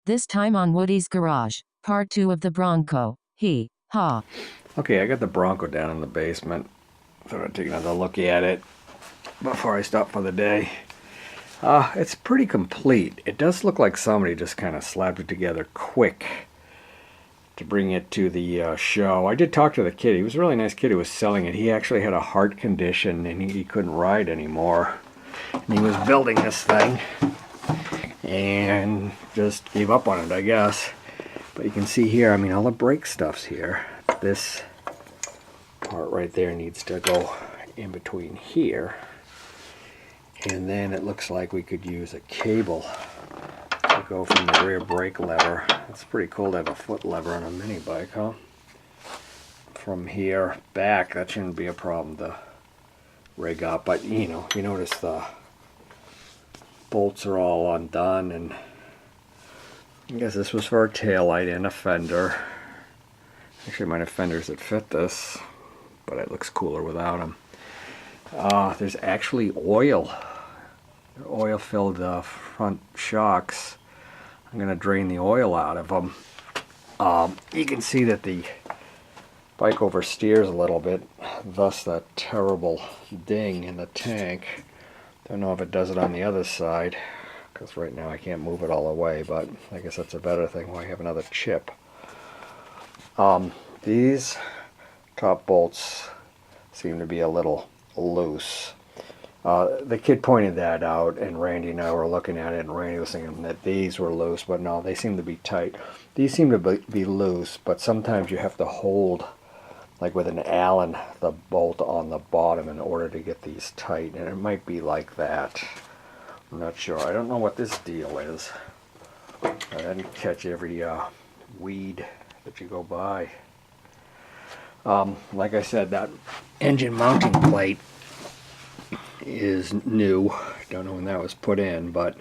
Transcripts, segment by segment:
This time on Woody's Garage, part 2 of the Broncco. Hee ha. Okay, I got the Broncco down in the basement. Thought I'd take another look at it before I stop for the day. It's pretty complete. It does look like somebody just kind of slapped it together quick to bring it to the show. I did talk to the kid. He was a really nice kid who was selling it. He actually had a heart condition and he couldn't ride anymore. And he was building this thing and just gave up on it, I guess. But you can see here, I mean, all the brake stuff's here. This part right there needs to go in between here. And then it looks like we could use a cable to go from the rear brake lever. It's pretty cool to have a foot lever on a mini bike, huh? From here back, that shouldn't be a problem to rig up. But you know, you notice the bolts are all undone, and I guess this was for a taillight and a fender. Actually, might have fenders that fit this, but it looks cooler without them. There's actually oil filled front shocks. I'm going to drain the oil out of them. You can see that the bike oversteers a little bit, thus that terrible ding in the tank. Don't know if it does it on the other side, because right now I can't move it all the way, but I guess that's a better thing when I have another chip. These top bolts seem to be a little loose. The kid pointed that out, and Randy and I were looking at it, and Randy was thinking that these were loose, but no, they seem to be tight. These seem to be loose, but sometimes you have to hold, like with an Allen, the bolt on the bottom in order to get these tight, and it might be like that. I'm not sure. I don't know what this deal is. I didn't catch every weed that you go by. Like I said, that engine mounting plate is new. Don't know when that was put in, but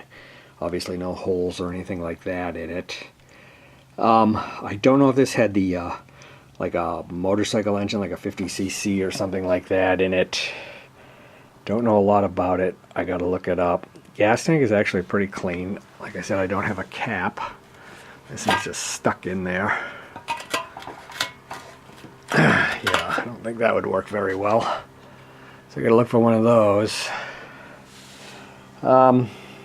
obviously no holes or anything like that in it. I don't know if this had the like a motorcycle engine, like a 50cc or something like that in it. Don't know a lot about it. I gotta look it up. Gas tank is actually pretty clean. Like I said, I don't have a cap. This thing's just stuck in there. Yeah, I don't think that would work very well. So I gotta look for one of those.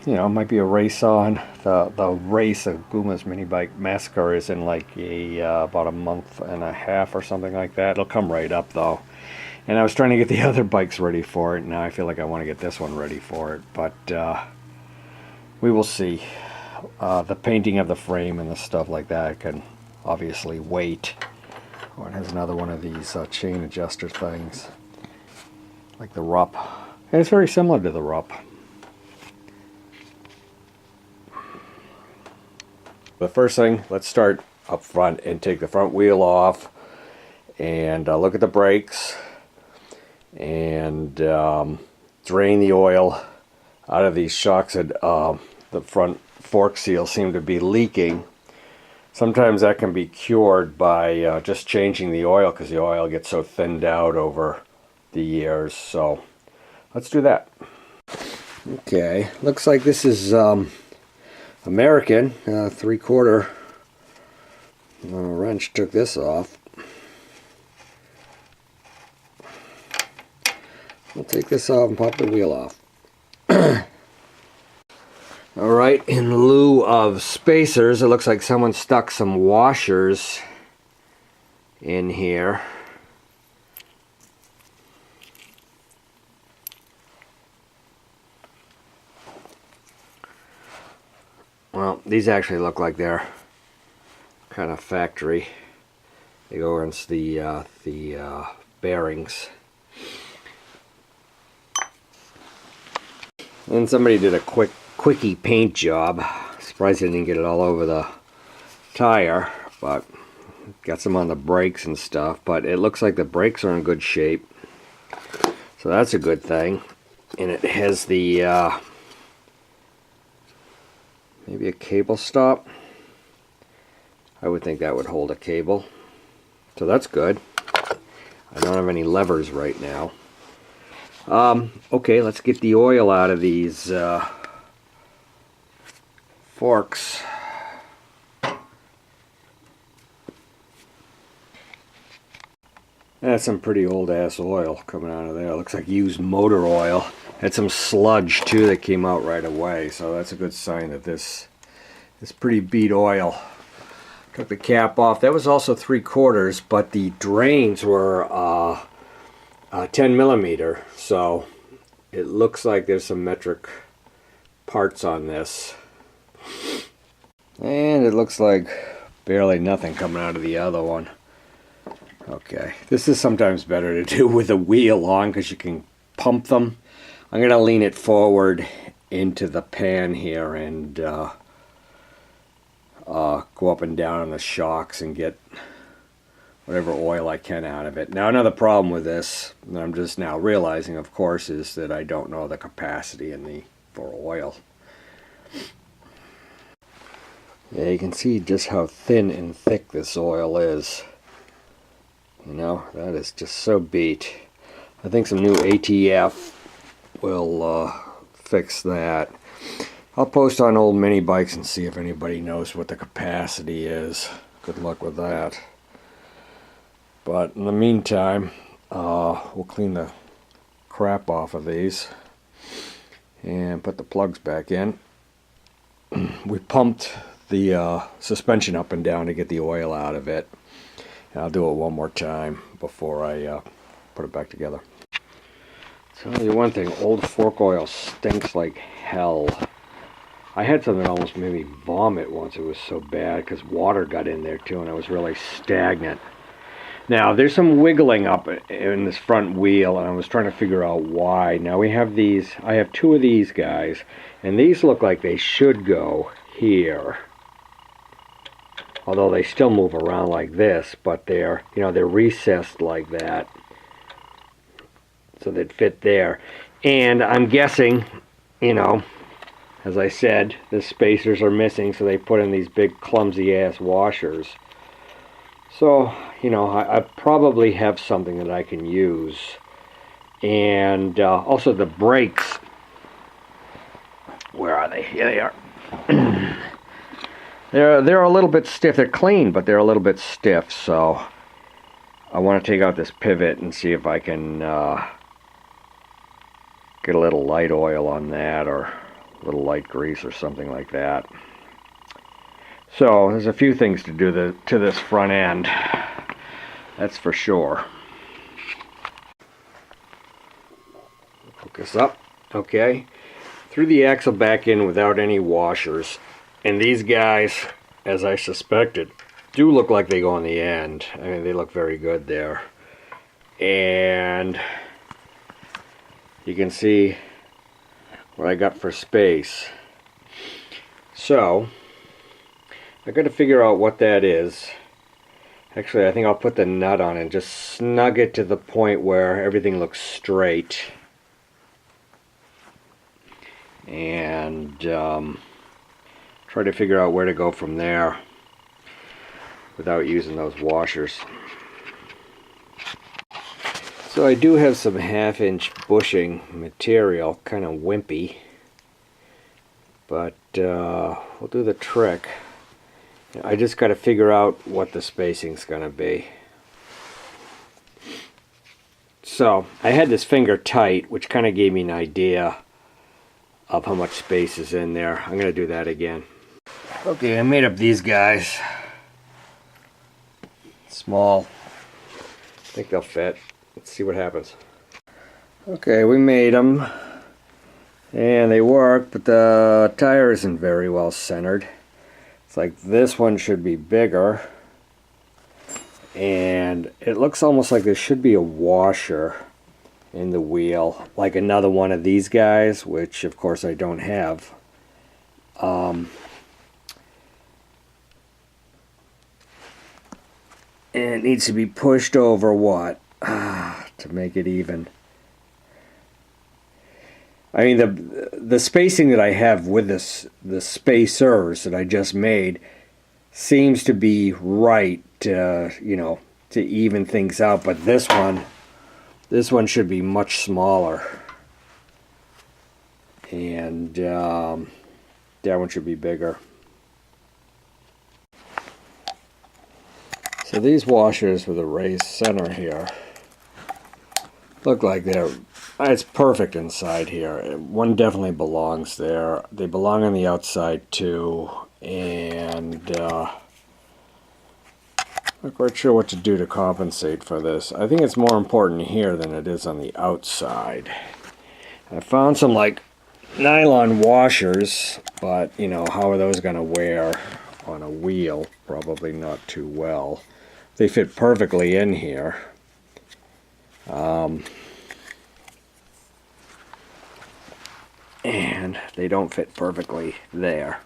You know, it might be a race on. The race of Gooma's Minibike Massacre is in like about a month and a half or something like that. It'll come right up though. And I was trying to get the other bikes ready for it. Now I feel like I want to get this one ready for it. But we will see. The painting of the frame and the stuff like that can obviously wait. Oh, it has another one of these chain adjuster things, like the Rupp. And it's very similar to the Rupp. The first thing, let's start up front and take the front wheel off and look at the brakes and drain the oil out of these shocks. That the front fork seals seem to be leaking. Sometimes that can be cured by just changing the oil, because the oil gets so thinned out over the years. So let's do that. Okay, looks like this is American 3/4 wrench took this off. We'll take this off and pop the wheel off. Alright, in lieu of spacers, it looks like someone stuck some washers in here. Well, these actually look like they're kind of factory. They go against the bearings. And somebody did a quickie paint job. Surprised they didn't get it all over the tire, but got some on the brakes and stuff. But it looks like the brakes are in good shape, so that's a good thing. And it has the maybe a cable stop. I would think that would hold a cable, so that's good. I don't have any levers right now. Okay, let's get the oil out of these forks. That's some pretty old ass oil coming out of there. Looks like used motor oil. Had some sludge too that came out right away, so that's a good sign that this is pretty beat oil. Took the cap off. That was also 3/4, but the drains were 10 millimeter, so it looks like there's some metric parts on this. And it looks like barely nothing coming out of the other one. Okay, this is sometimes better to do with a wheel on because you can pump them. I'm going to lean it forward into the pan here and go up and down on the shocks and get whatever oil I can out of it. Now another problem with this that I'm just now realizing, of course, is that I don't know the capacity for oil. Yeah, you can see just how thin and thick this oil is. You know, that is just so beat. I think some new ATF will fix that. I'll post on old mini bikes and see if anybody knows what the capacity is. Good luck with that. But in the meantime, we'll clean the crap off of these and put the plugs back in. We pumped the suspension up and down to get the oil out of it. And I'll do it one more time before I put it back together. Tell you one thing, old fork oil stinks like hell. I had something that almost made me vomit once. It was so bad because water got in there too and it was really stagnant. Now there's some wiggling up in this front wheel and I was trying to figure out why. Now we have these, I have two of these guys and these look like they should go here. Although they still move around like this, but they're, you know, they're recessed like that. So they'd fit there. And I'm guessing, you know, as I said, the spacers are missing, so they put in these big clumsy ass washers. So, you know, I probably have something that I can use. And also the brakes. Where are they? Here they are. They're a little bit stiff. They're clean, but they're a little bit stiff. So I want to take out this pivot and see if I can get a little light oil on that, or a little light grease or something like that. So there's a few things to do to this front end. That's for sure. Focus up. Okay. Threw the axle back in without any washers. And these guys, as I suspected, do look like they go on the end. I mean, they look very good there. And you can see what I got for space. So, I got to figure out what that is. Actually, I think I'll put the nut on and just snug it to the point where everything looks straight. And try to figure out where to go from there without using those washers. So I do have some 1/2-inch bushing material, kind of wimpy, but we'll do the trick. I just got to figure out what the spacing's going to be. So I had this finger tight, which kind of gave me an idea of how much space is in there. I'm going to do that again. Okay, I made up these guys. Small. I think they'll fit. Let's see what happens. Okay, we made them. And they work, but the tire isn't very well centered. It's like this one should be bigger. And it looks almost like there should be a washer in the wheel, like another one of these guys, which of course I don't have. And it needs to be pushed over what? To make it even. I mean, the spacing that I have with this, the spacers that I just made, seems to be right, you know, to even things out. But this one should be much smaller. And that one should be bigger. So these washers with a raised center here look like it's perfect inside here. One definitely belongs there. They belong on the outside too, and not quite sure what to do to compensate for this. I think it's more important here than it is on the outside. I found some like nylon washers, but you know, how are those going to wear on a wheel? Probably not too well. They fit perfectly in here. And they don't fit perfectly there.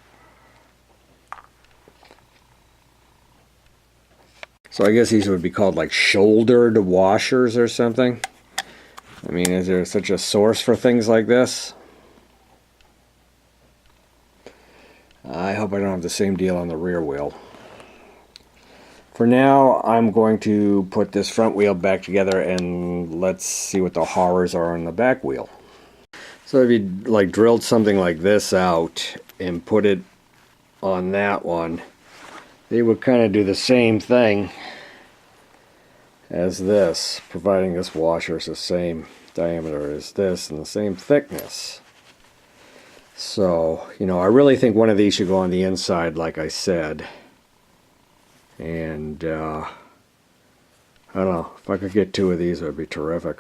So I guess these would be called like shouldered washers or something. I mean, is there such a source for things like this? I hope I don't have the same deal on the rear wheel. For now, I'm going to put this front wheel back together and let's see what the horrors are on the back wheel. So if you like drilled something like this out and put it on that one, they would kind of do the same thing as this, providing this washer is the same diameter as this and the same thickness. So, you know, I really think one of these should go on the inside, like I said. And, I don't know, if I could get two of these, it would be terrific.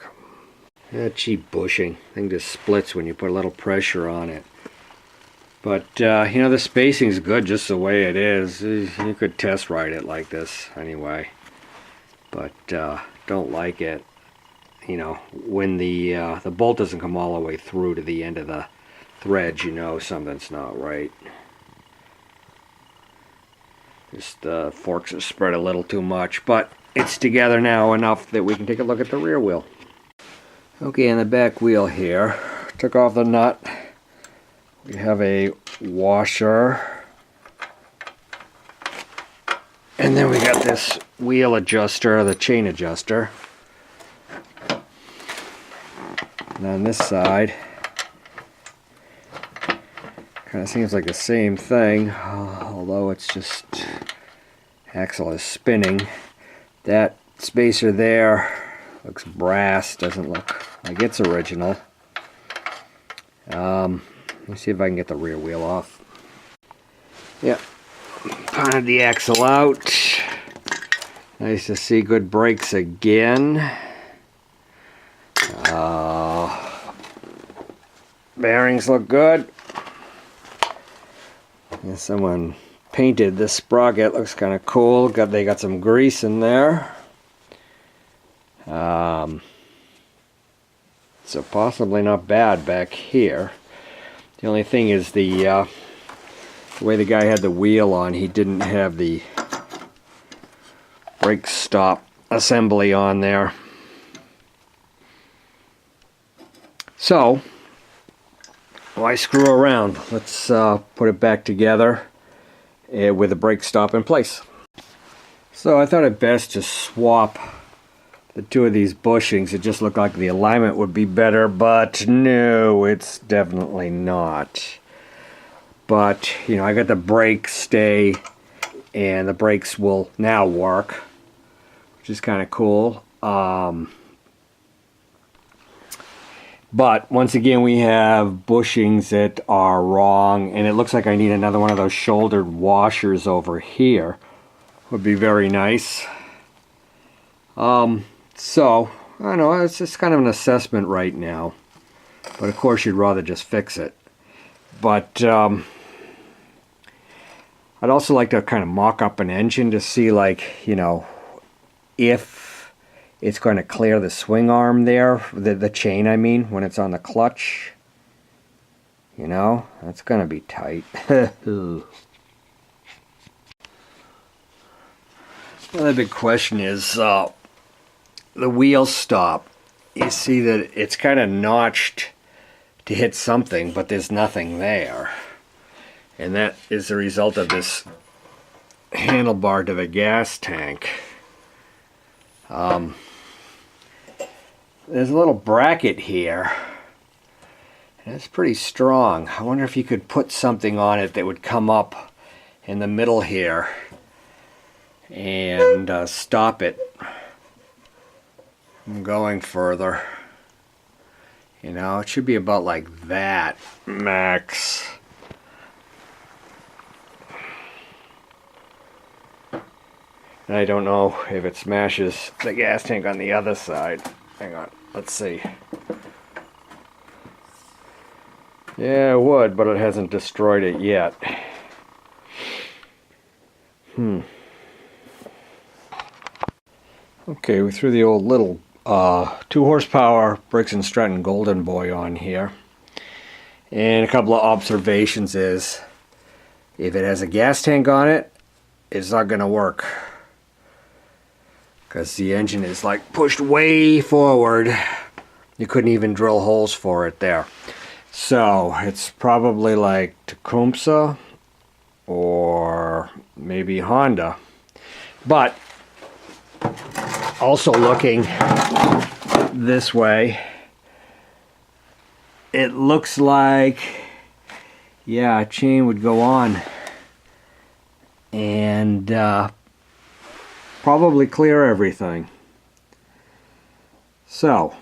That cheap bushing thing just splits when you put a little pressure on it. But, you know, the spacing's good just the way it is. You could test ride it like this anyway. But, don't like it, you know, when the bolt doesn't come all the way through to the end of the threads, you know something's not right. Just the forks are spread a little too much, but it's together now enough that we can take a look at the rear wheel. Okay, on the back wheel here, took off the nut. We have a washer. And then we got this wheel adjuster, the chain adjuster. And on this side, kind of seems like the same thing, although it's just axle is spinning. That spacer there looks brass, doesn't look like it's original. Let me see if I can get the rear wheel off. Yep, pounded the axle out. Nice to see good brakes again. Bearings look good. And someone painted this sprocket, looks kind of cool. They got some grease in there. So possibly not bad back here. The only thing is the way the guy had the wheel on, he didn't have the brake stop assembly on there. So, why screw around? Let's put it back together with the brake stop in place. So I thought it best to swap the two of these bushings. It just looked like the alignment would be better, but no, it's definitely not. But, you know, I got the brake stay, and the brakes will now work, which is kind of cool. But once again, we have bushings that are wrong, and it looks like I need another one of those shouldered washers over here. Would be very nice. So, I don't know, it's just kind of an assessment right now. But of course, you'd rather just fix it. But I'd also like to kind of mock up an engine to see, like, you know, if it's going to clear the swing arm there, the chain, I mean, when it's on the clutch. You know, that's going to be tight. Another big question is the wheel stop. You see that it's kind of notched to hit something, but there's nothing there. And that is the result of this handlebar to the gas tank. There's a little bracket here. And it's pretty strong. I wonder if you could put something on it that would come up in the middle here and stop it from going further. You know, it should be about like that max. And I don't know if it smashes the gas tank on the other side. Hang on, let's see. Yeah, it would, but it hasn't destroyed it yet. Okay, we threw the old little 2 horsepower Briggs & Stratton Golden Boy on here. And a couple of observations is, if it has a gas tank on it, it's not going to work. Because the engine is like pushed way forward. You couldn't even drill holes for it there. So it's probably like Tecumseh or maybe Honda. But also looking this way, it looks like, yeah, a chain would go on and probably clear everything. So,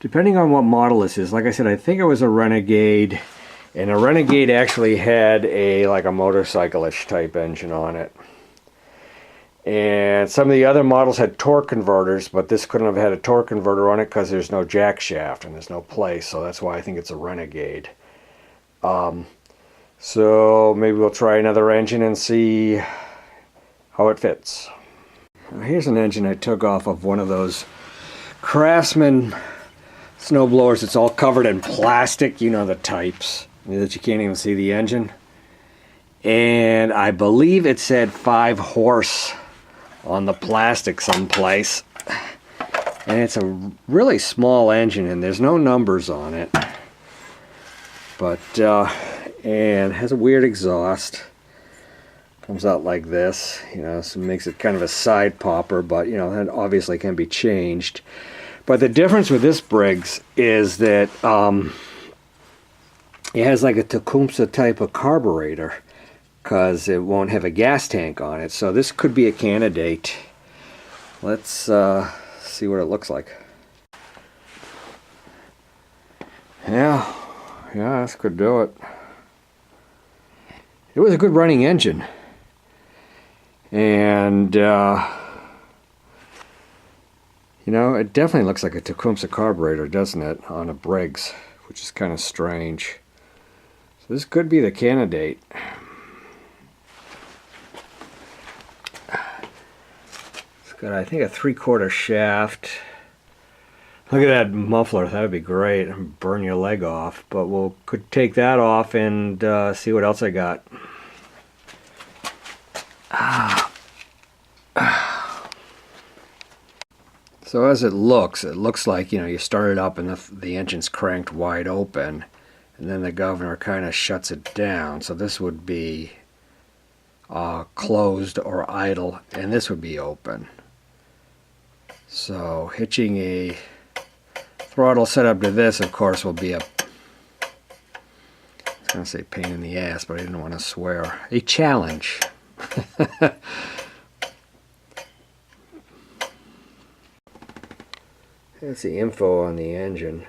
depending on what model this is, like I said, I think it was a Renegade, and a Renegade actually had like a motorcycle-ish type engine on it. And some of the other models had torque converters, but this couldn't have had a torque converter on it because there's no jack shaft and there's no place, so that's why I think it's a Renegade. So maybe we'll try another engine and see how it fits. Now here's an engine I took off of one of those Craftsman snowblowers. It's all covered in plastic, you know, the types that you can't even see the engine. And I believe it said 5 horse on the plastic someplace. And it's a really small engine and there's no numbers on it. But, and it has a weird exhaust. Comes out like this, you know, so it makes it kind of a side popper, but, you know, that obviously can be changed. But the difference with this Briggs is that it has like a Tecumseh type of carburetor, because it won't have a gas tank on it. So this could be a candidate. Let's see what it looks like. Yeah, this could do it. It was a good running engine. And, you know, it definitely looks like a Tecumseh carburetor, doesn't it, on a Briggs, which is kind of strange. So this could be the candidate. Got, I think, a 3/4 shaft. Look at that muffler. That would be great. Burn your leg off. But could take that off and see what else I got. So as it looks like, you know, you start it up and the engine's cranked wide open, and then the governor kind of shuts it down. So this would be closed or idle, and this would be open. So hitching a throttle setup to this, of course, will be I was going to say pain in the ass, but I didn't want to swear. A challenge. That's the info on the engine.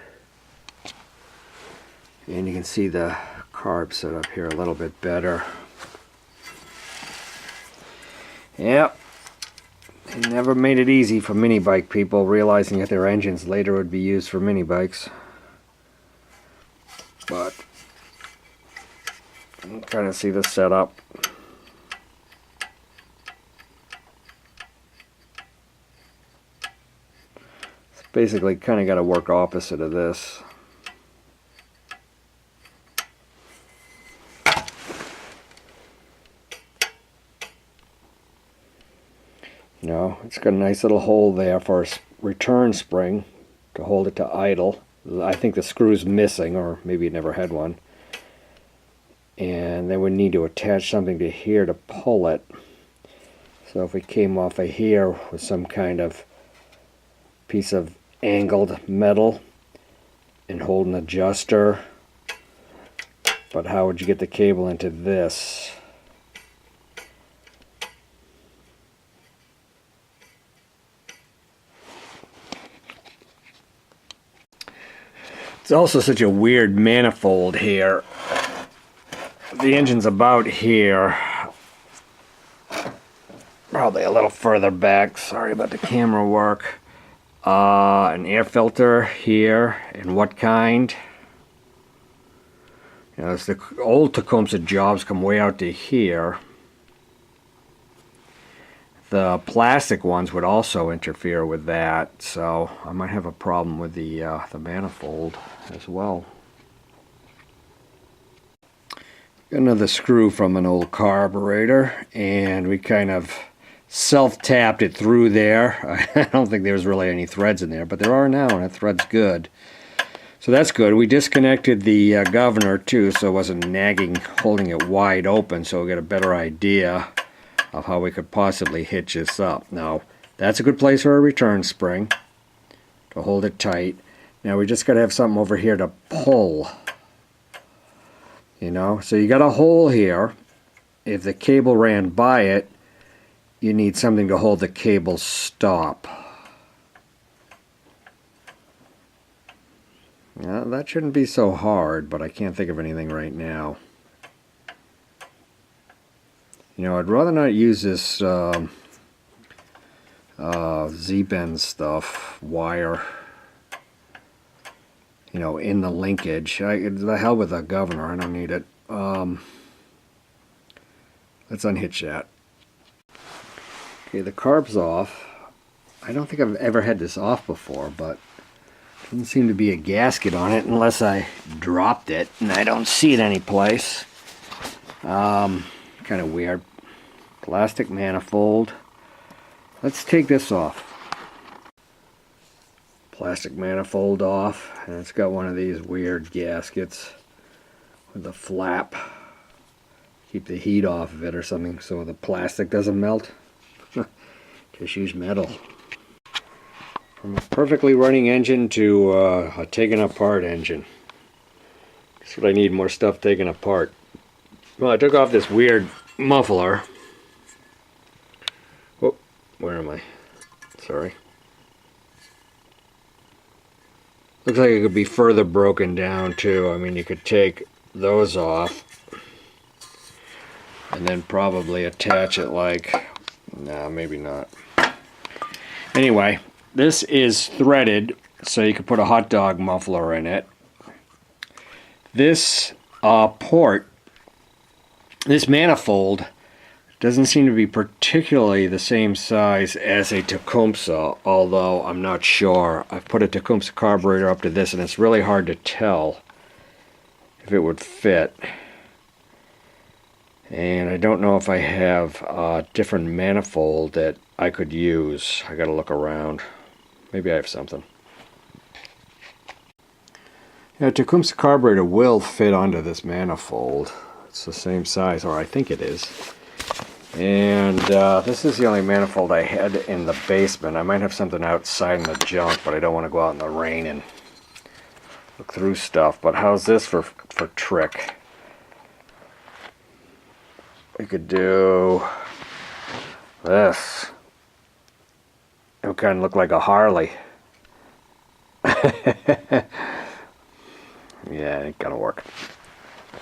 And you can see the carb set up here a little bit better. Yep. They never made it easy for mini bike people, realizing that their engines later would be used for mini bikes. But I'm trying to see the setup. It's basically kind of got to work opposite of this. You know, it's got a nice little hole there for a return spring to hold it to idle. I think the screw's missing, or maybe it never had one. And then we need to attach something to here to pull it. So if we came off of here with some kind of piece of angled metal and hold an adjuster. But how would you get the cable into this? It's also such a weird manifold here. The engine's about here. Probably a little further back. Sorry about the camera work. An air filter here. And what kind? You know, the old Tecumseh jobs come way out to here. The plastic ones would also interfere with that, so I might have a problem with the manifold as well. Got another screw from an old carburetor, and we kind of self-tapped it through there. I don't think there's really any threads in there, but there are now, and the thread's good. So that's good. We disconnected the governor too, so it wasn't nagging, holding it wide open, so we get a better idea of how we could possibly hitch this up. Now, that's a good place for a return spring to hold it tight. Now we just got to have something over here to pull. You know, so you got a hole here. If the cable ran by it, you need something to hold the cable stop. Now, that shouldn't be so hard, but I can't think of anything right now. You know, I'd rather not use this Z-bend stuff, wire, you know, in the linkage. The hell with the governor, I don't need it. Let's unhitch that. Okay, the carb's off. I don't think I've ever had this off before, but doesn't seem to be a gasket on it unless I dropped it, and I don't see it anyplace. Kind of weird. Plastic manifold. Let's take this off. Plastic manifold off, and it's got one of these weird gaskets with a flap. Keep the heat off of it or something so the plastic doesn't melt. Just use metal. From a perfectly running engine to a taken apart engine. That's what I need, more stuff taken apart. Well, I took off this weird muffler. Oh, where am I? Sorry. Looks like it could be further broken down too. I mean, you could take those off and then probably attach it like, nah, maybe not. Anyway, this is threaded so you could put a hot dog muffler in it. This port, this manifold, doesn't seem to be particularly the same size as a Tecumseh, although I'm not sure. I've put a Tecumseh carburetor up to this and it's really hard to tell if it would fit. And I don't know if I have a different manifold that I could use. I gotta look around. Maybe I have something. Yeah, Tecumseh carburetor will fit onto this manifold. It's the same size, or I think it is. And this is the only manifold I had in the basement. I might have something outside in the junk, but I don't want to go out in the rain and look through stuff. But how's this for trick? We could do this. It would kind of look like a Harley. Yeah, it ain't gonna work.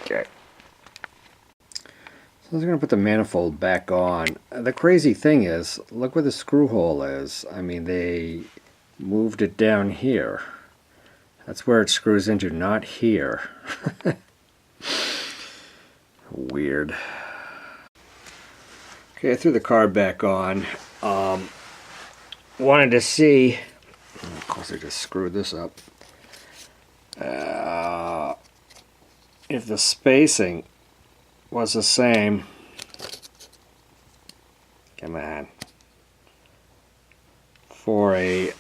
Okay. So I was going to put the manifold back on. The crazy thing is, look where the screw hole is. I mean, they moved it down here. That's where it screws into, not here. Weird. Okay, I threw the carb back on. Wanted to see, of course I just screwed this up, if the spacing was the same. Come on. For a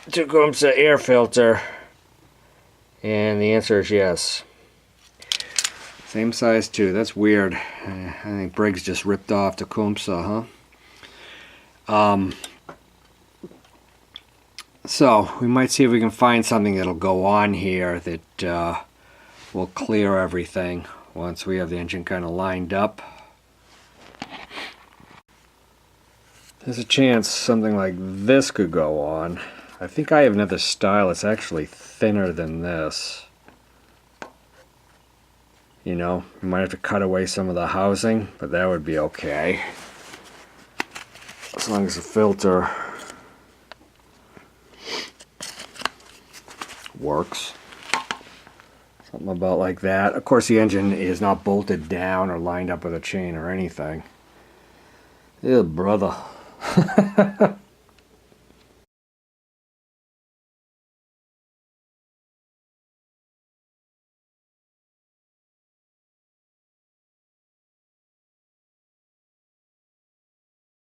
Tecumseh air filter. And the answer is yes. Same size too. That's weird. I think Briggs just ripped off Tecumseh, huh? So we might see if we can find something that'll go on here that will clear everything once we have the engine kind of lined up. There's a chance something like this could go on. I think I have another style that's actually thinner than this. You know, you might have to cut away some of the housing, but that would be okay. As long as the filter works. Something about like that. Of course, the engine is not bolted down or lined up with a chain or anything. Ew, brother.